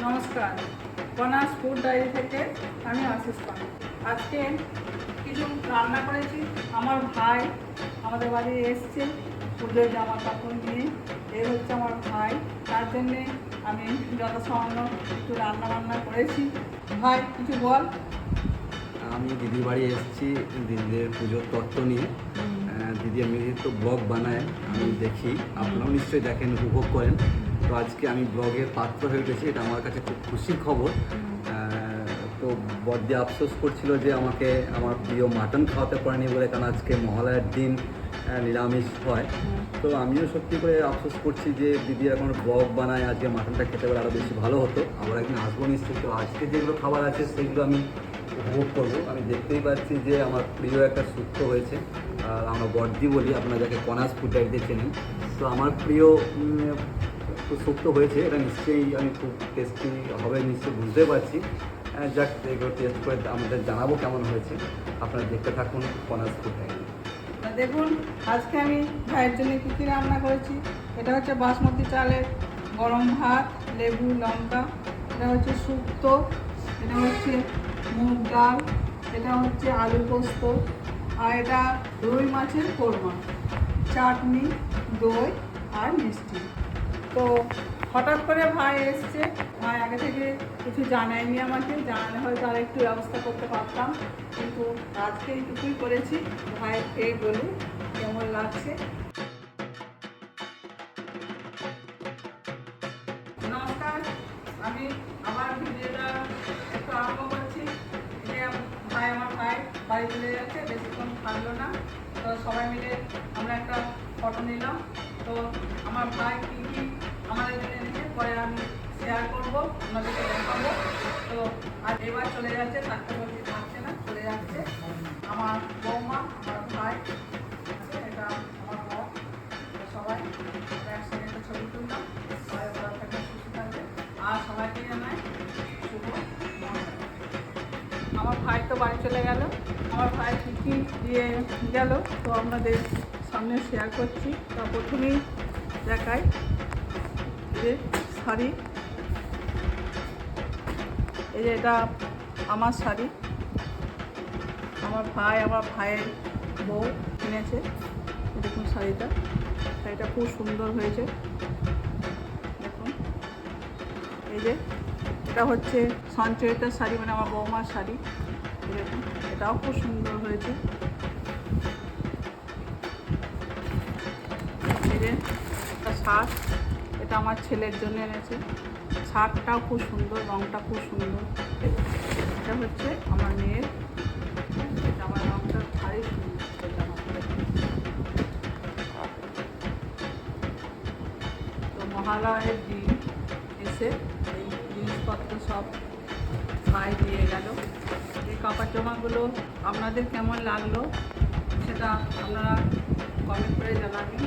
নমস্কার, কনাস food diary থেকে আমি আশিস পান। আজকে কিছু রান্না করেছি। আমার ভাই আমাদের বাড়ি এসছে পুজোর জামা কাপড় নিয়ে। এই হচ্ছে আমার ভাই, তার জন্যে আমি যথাসামান্য একটু রান্না করেছি। ভাই কিছু বল। আমি দিদির বাড়ি এসেছি দিদিদের পুজোর তত্ত্ব নিয়ে। দিদি আমি তো ব্লগ বানায়, আমি দেখি, আপনারাও নিশ্চয়ই দেখেন, উপভোগ করেন। তো আজকে আমি ব্লগের পাত্র হয়ে উঠেছি, এটা আমার কাছে খুব খুশির খবর। তো বড়দি আফসোস করছিল যে আমাকে আমার প্রিয় মাটন খাওয়াতে পারেনি বলে, কারণ আজকে মহালয়ার দিন নিরামিষ হয়। তো আমিও সত্যি করে আফসোস করছি যে দিদি এখন ব্লগ বানায়, আজকে মাটনটা খেতে পারে আরও বেশি ভালো হতো। আবার একদিন আসবো নিশ্চয়ই। তো আজকে যেগুলো খাবার আছে সেগুলো আমি উপভোগ করবো। আমি দেখতেই পাচ্ছি যে আমার প্রিয় একটা শুক্তো হয়েছে, আর আমরা বড়দি বলি, আপনারা যাকে কনাস ফুড ডায়েরিতে চেনেন। তো আমার প্রিয় শুক্তো হয়েছে, এটা নিশ্চয়ই আমি খুব টেস্টি হবে নিশ্চয়ই বুঝতে পারছি। যাক, এগুলো টেস্ট করে আমাদের জানাবো কেমন হয়েছে। আপনারা দেখতে থাকুন কনাস ফুড ডায়েরি। দেখুন আজকে আমি ভাইয়ের জন্য কী কী রান্না করেছি। এটা হচ্ছে বাসমতি চালের গরম ভাত, লেবু লঙ্কা। এটা হচ্ছে শুক্তো, এটা হচ্ছে মুগ ডাল, এটা হচ্ছে আলু পোস্ত, আর এটা রুই মাছের কোরমা, চাটনি, দই আর মিষ্টি। তো হঠাৎ করে ভাই এসছে, ভাই আগে থেকে কিছু জানায়নি আমাকে, জানালে হয়তো আর একটু ব্যবস্থা করতে পারতাম, কিন্তু আজকে এইটুকুই করেছি। ভাই খেয়ে বলুন কেমন লাগছে। নমস্কার, আমি আমার ভিডিওটা একটু আরম্ভ করছি। যে আমার ভাই বাড়ি চলে যাচ্ছে, বেশিক্ষণ থাকলো না। তো সবাই মিলে আমরা একটা ফটো নিলাম। তো আমার ভাই কী কী আমাদের জন্য এনেছে পরে আমি শেয়ার করবো, আপনাদেরকে দেখাবো। তো আর এবার চলে যাচ্ছে, থাকতে বলছি থাকছে না, চলে যাচ্ছে আমার বৌমা, আমার ভাই, এটা আমার বর। সবাই একসঙ্গে একটা ছবি তুললাম। সবাই ভালো থাকবে, সুস্থ থাকবে, আর সবাইকে জানাই শুভ মঙ্গল। আমার ভাই তো বাড়ি চলে গেল। আমার ভাই কী কী দিয়ে গেল তো আপনাদের সামনে শেয়ার করছি। তা প্রথমেই দেখাই যে শাড়ি, এই যে এটা আমার শাড়ি, আমার ভাইয়ের বউ কিনেছে। দেখুন শাড়িটা খুব সুন্দর হয়েছে। দেখুন এই যে এটা হচ্ছে সঞ্চয়িতার শাড়ি, মানে আমার বৌমার শাড়ি। দেখুন এটাও খুব সুন্দর হয়েছে। এই যে একটা শার্ট, এটা আমার ছেলের জন্য এনেছে। শার্টটাও খুব সুন্দর, রঙটা খুব সুন্দর। এটা হচ্ছে আমার মেয়ের, আমার রঙটা ভারী সুন্দর। তো মহালয়ের দিন এসে এই জিনিসপত্র সব ভাই দিয়ে গেল। এই কাপড় জামাগুলো আপনাদের কেমন লাগলো সেটা আপনারা কমেন্ট করে জানাবেন।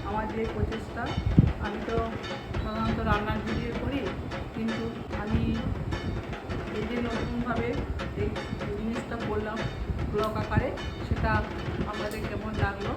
আমার যে প্রচেষ্টা, আমি তো সাধারণত রান্নার ভিডিও করি, কিন্তু আমি এই যে নতুনভাবে এই জিনিসটা করলাম ব্লগ আকারে, সেটা আপনাদের কেমন লাগলো